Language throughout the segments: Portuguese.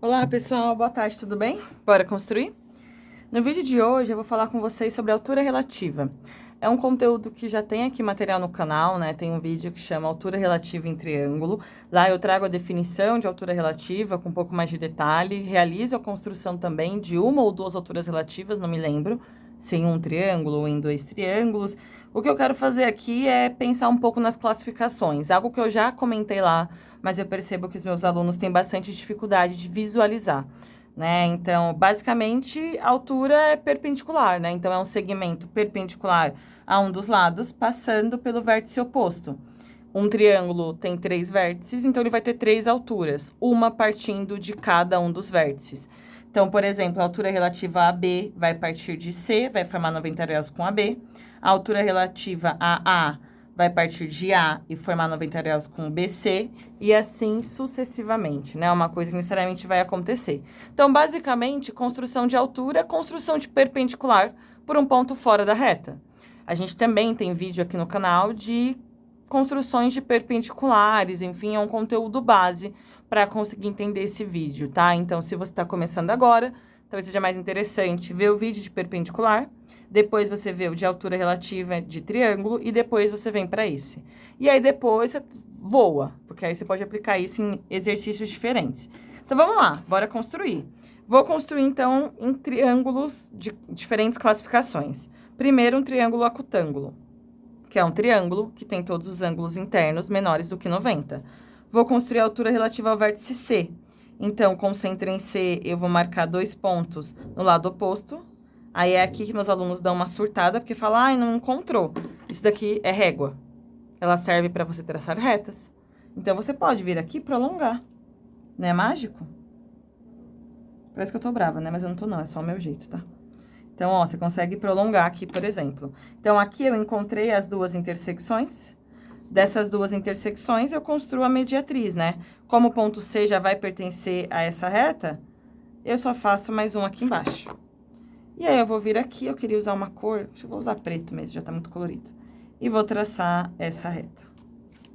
Olá pessoal, boa tarde, tudo bem? Bora construir? No vídeo de hoje eu vou falar com vocês sobre altura relativa. É um conteúdo que já tem aqui material no canal, né? Tem um vídeo que chama Altura Relativa em Triângulo. Lá eu trago a definição de altura relativa com um pouco mais de detalhe. Realizo a construção também de uma ou duas alturas relativas, não me lembro, se em um triângulo ou em dois triângulos. O que eu quero fazer aqui é pensar um pouco nas classificações, algo que eu já comentei lá, mas eu percebo que os meus alunos têm bastante dificuldade de visualizar, né? Então, basicamente, a altura é perpendicular, né? Então, é um segmento perpendicular a um dos lados, passando pelo vértice oposto. Um triângulo tem 3 vértices, então ele vai ter 3 alturas, uma partindo de cada um dos vértices. Então, por exemplo, a altura relativa a B vai partir de C, vai formar 90 graus com AB. A altura relativa a A vai partir de A e formar 90 graus com BC, e assim sucessivamente, né? Uma coisa que necessariamente vai acontecer. Então, basicamente, construção de altura, construção de perpendicular por um ponto fora da reta. A gente também tem vídeo aqui no canal de construções de perpendiculares, enfim, é um conteúdo base para conseguir entender esse vídeo, tá? Então, se você está começando agora, talvez seja mais interessante ver o vídeo de perpendicular, depois você vê o de altura relativa de triângulo e depois você vem para esse. E aí depois você voa, porque aí você pode aplicar isso em exercícios diferentes. Então vamos lá, bora construir. Vou construir então em triângulos de diferentes classificações. Primeiro, um triângulo acutângulo, que é um triângulo que tem todos os ângulos internos menores do que 90. Vou construir a altura relativa ao vértice C. Então, concentre em C, eu vou marcar 2 pontos no lado oposto. Aí é aqui que meus alunos dão uma surtada, porque falam, ai, não encontrou. Isso daqui é régua. Ela serve para você traçar retas. Então, você pode vir aqui e prolongar. Não é mágico? Parece que eu tô brava, né? Mas eu não tô não, é só o meu jeito, tá? Então, ó, você consegue prolongar aqui, por exemplo. Então, aqui eu encontrei as duas intersecções. Dessas duas intersecções, eu construo a mediatriz, né? Como o ponto C já vai pertencer a essa reta, eu só faço mais um aqui embaixo. E aí, eu vou vir aqui, eu queria usar uma cor, acho que eu vou usar preto mesmo, já tá muito colorido. E vou traçar essa reta,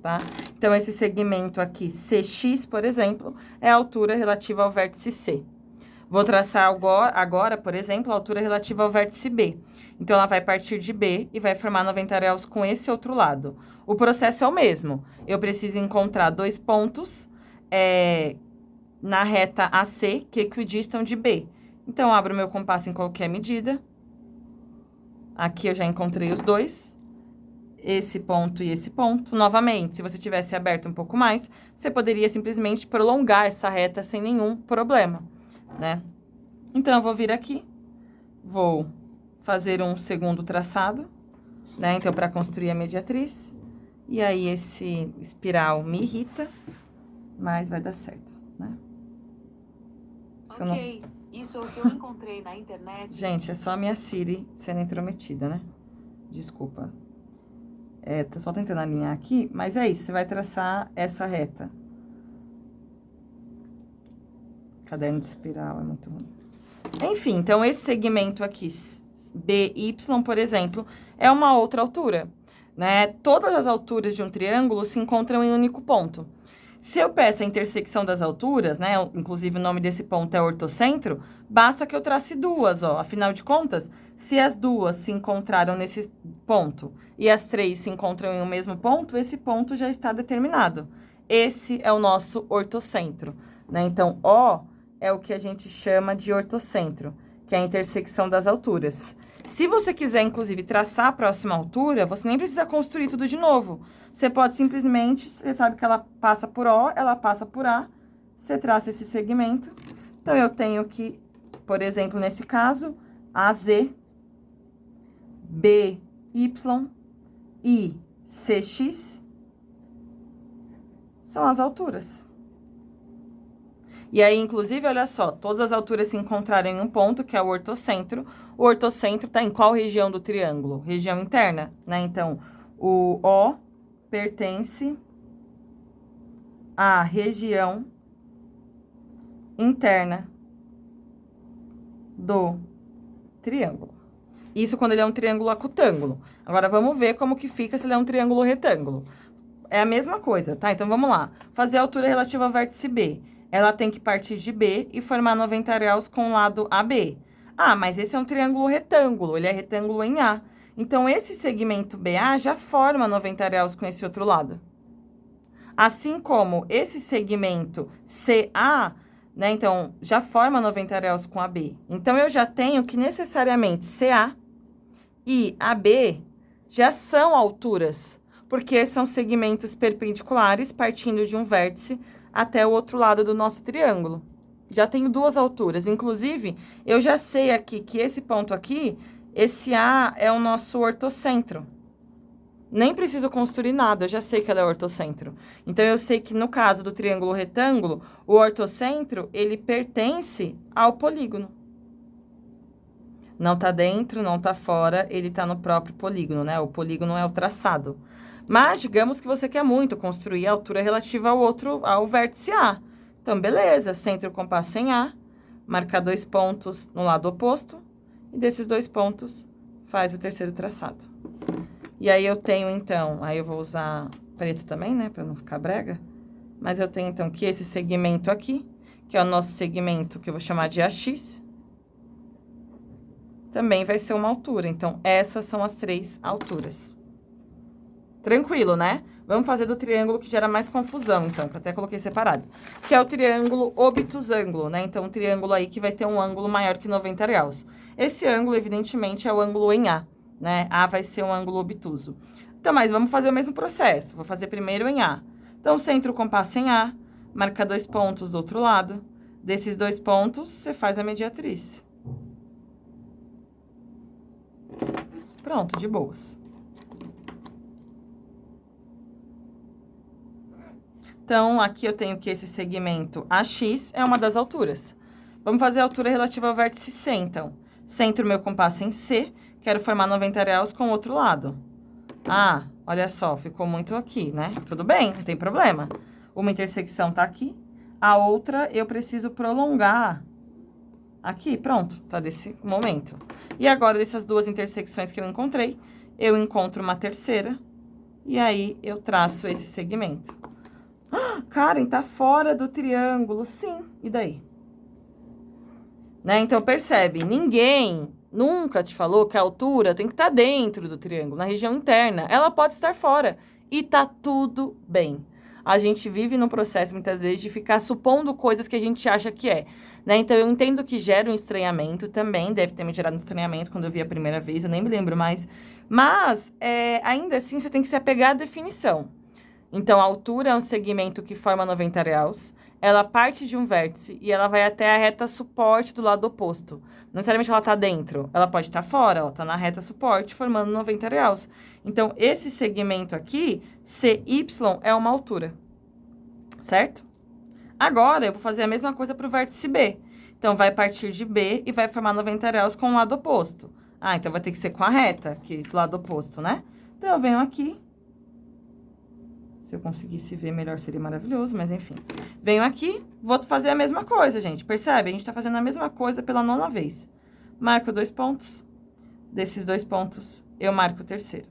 tá? Então, esse segmento aqui, CX, por exemplo, é a altura relativa ao vértice C. Vou traçar agora, por exemplo, a altura relativa ao vértice B. Então, ela vai partir de B e vai formar 90 graus com esse outro lado. O processo é o mesmo. Eu preciso encontrar 2 pontos na reta AC que equidistam de B. Então, eu abro meu compasso em qualquer medida. Aqui eu já encontrei os dois. Esse ponto e esse ponto. Novamente, se você tivesse aberto um pouco mais, você poderia simplesmente prolongar essa reta sem nenhum problema, né? Então, eu vou vir aqui, vou fazer um segundo traçado, né? Então, para construir a mediatriz. E aí, esse espiral me irrita, mas vai dar certo, né? Ok, isso é o que eu encontrei na internet. Gente, é só a minha Siri sendo intrometida, né? Desculpa. Só tentando alinhar aqui, mas é isso, você vai traçar essa reta. Caderno de espiral é muito ruim. Enfim, então esse segmento aqui, BY, por exemplo, é uma outra altura, né? Todas as alturas de um triângulo se encontram em um único ponto. Se eu peço a intersecção das alturas, né? Inclusive o nome desse ponto é ortocentro, basta que eu trace duas, ó. Afinal de contas, se as duas se encontraram nesse ponto e as 3 se encontram em um mesmo ponto, esse ponto já está determinado. Esse é o nosso ortocentro, né? Então, O é o que a gente chama de ortocentro, que é a intersecção das alturas. Se você quiser, inclusive, traçar a próxima altura, você nem precisa construir tudo de novo. Você pode simplesmente, você sabe que ela passa por O, ela passa por A, você traça esse segmento. Então, eu tenho que, por exemplo, nesse caso, AZ, BY e CX são as alturas. E aí, inclusive, olha só, todas as alturas se encontrarem em um ponto, que é o ortocentro. O ortocentro está em qual região do triângulo? Região interna, né? Então, o O pertence à região interna do triângulo. Isso quando ele é um triângulo acutângulo. Agora, vamos ver como que fica se ele é um triângulo retângulo. É a mesma coisa, tá? Então, vamos lá. Fazer a altura relativa ao vértice B. ela tem que partir de B e formar 90 graus com o lado AB. Ah, mas esse é um triângulo retângulo, ele é retângulo em A. Então, esse segmento BA já forma 90 graus com esse outro lado. Assim como esse segmento CA, né, então, já forma 90 graus com AB. Então, eu já tenho que necessariamente CA e AB já são alturas, porque são segmentos perpendiculares partindo de um vértice até o outro lado do nosso triângulo. Já tenho duas alturas. Inclusive, eu já sei aqui que esse ponto aqui, esse A é o nosso ortocentro. Nem preciso construir nada, eu já sei que ela é ortocentro. Então, eu sei que no caso do triângulo retângulo, o ortocentro, ele pertence ao polígono. Não tá dentro, não tá fora, ele tá no próprio polígono, né? O polígono é o traçado. Mas, digamos que você quer muito construir a altura relativa ao vértice A. Então, beleza, centro o compasso em A, marcar 2 pontos no lado oposto, e desses 2 pontos, faz o terceiro traçado. E aí, eu tenho, então, aí eu vou usar preto também, né, pra não ficar brega. Mas eu tenho, então, que esse segmento aqui, que é o nosso segmento que eu vou chamar de AX, também vai ser uma altura. Então, essas são as 3 alturas. Tranquilo, né? Vamos fazer do triângulo que gera mais confusão, então, que eu até coloquei separado. Que é o triângulo obtusângulo, né? Então, um triângulo aí que vai ter um ângulo maior que 90 graus. Esse ângulo, evidentemente, é o ângulo em A, né? A vai ser um ângulo obtuso. Então, mas vamos fazer o mesmo processo. Vou fazer primeiro em A. Então, centro o compasso em A, marca 2 pontos do outro lado. Desses 2 pontos, você faz a mediatriz. Pronto, de boas. Então, aqui eu tenho que esse segmento AX é uma das alturas. Vamos fazer a altura relativa ao vértice C, então. Centro o meu compasso em C, quero formar 90 graus com o outro lado. Ah, olha só, ficou muito aqui, né? Tudo bem, não tem problema. Uma intersecção tá aqui, a outra eu preciso prolongar aqui, pronto, tá desse momento. E agora, dessas 2 intersecções que eu encontro uma terceira, e aí eu traço esse segmento. Karen, tá fora do triângulo. Sim, e daí? Né? Então, percebe, ninguém nunca te falou que a altura tem que estar dentro do triângulo, na região interna. Ela pode estar fora e tá tudo bem. A gente vive num processo, muitas vezes, de ficar supondo coisas que a gente acha que é, né? Então, eu entendo que gera um estranhamento também, deve ter me gerado um estranhamento quando eu vi a primeira vez, eu nem me lembro mais. Mas, ainda assim, você tem que se apegar à definição. Então, a altura é um segmento que forma 90 graus, ela parte de um vértice e ela vai até a reta suporte do lado oposto. Não necessariamente ela está dentro, ela pode estar fora, ela está na reta suporte, formando 90 graus. Então, esse segmento aqui, CY, é uma altura, certo? Agora, eu vou fazer a mesma coisa para o vértice B. Então, vai partir de B e vai formar 90 graus com o lado oposto. Ah, então vai ter que ser com a reta, aqui do lado oposto, né? Então, eu venho aqui. Se eu conseguisse ver melhor, seria maravilhoso, mas enfim. Venho aqui, vou fazer a mesma coisa, gente. Percebe? A gente tá fazendo a mesma coisa pela 9ª vez. Marco 2 pontos. Desses 2 pontos, eu marco o terceiro.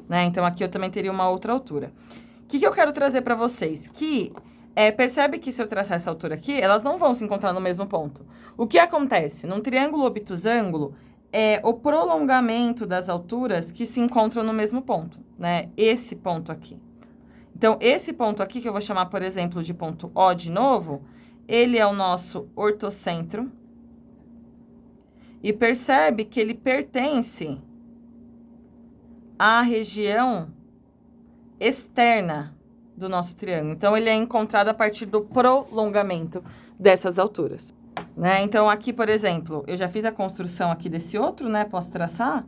Né? Então, aqui eu também teria uma outra altura. O que eu quero trazer pra vocês? Que, percebe que se eu traçar essa altura aqui, elas não vão se encontrar no mesmo ponto. O que acontece? Num triângulo obtusângulo, é o prolongamento das alturas que se encontram no mesmo ponto, né? Esse ponto aqui. Então, esse ponto aqui, que eu vou chamar, por exemplo, de ponto O de novo, ele é o nosso ortocentro. E percebe que ele pertence à região externa do nosso triângulo. Então, ele é encontrado a partir do prolongamento dessas alturas. Né? Então, aqui, por exemplo, eu já fiz a construção aqui desse outro, né? Posso traçar?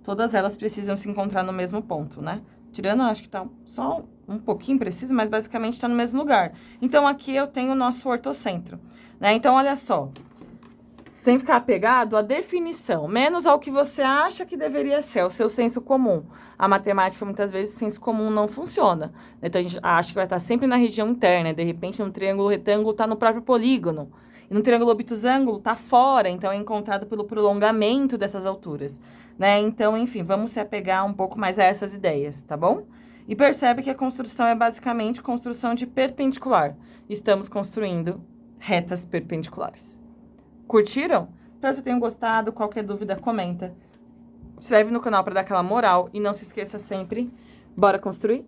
Todas elas precisam se encontrar no mesmo ponto, né? Tirando, acho que tá só um pouquinho preciso, mas basicamente tá no mesmo lugar. Então, aqui eu tenho o nosso ortocentro, né? Então, olha só. Você tem que ficar apegado à definição, menos ao que você acha que deveria ser, o seu senso comum. A matemática, muitas vezes, o senso comum não funciona. Então, a gente acha que vai estar sempre na região interna, de repente, no triângulo retângulo tá no próprio polígono. E no triângulo obtusângulo tá fora, então é encontrado pelo prolongamento dessas alturas, né? Então, enfim, vamos se apegar um pouco mais a essas ideias, tá bom? E percebe que a construção é basicamente construção de perpendicular. Estamos construindo retas perpendiculares. Curtiram? Espero que tenham gostado. Qualquer dúvida, comenta. Se inscreve no canal para dar aquela moral. E não se esqueça sempre, bora construir?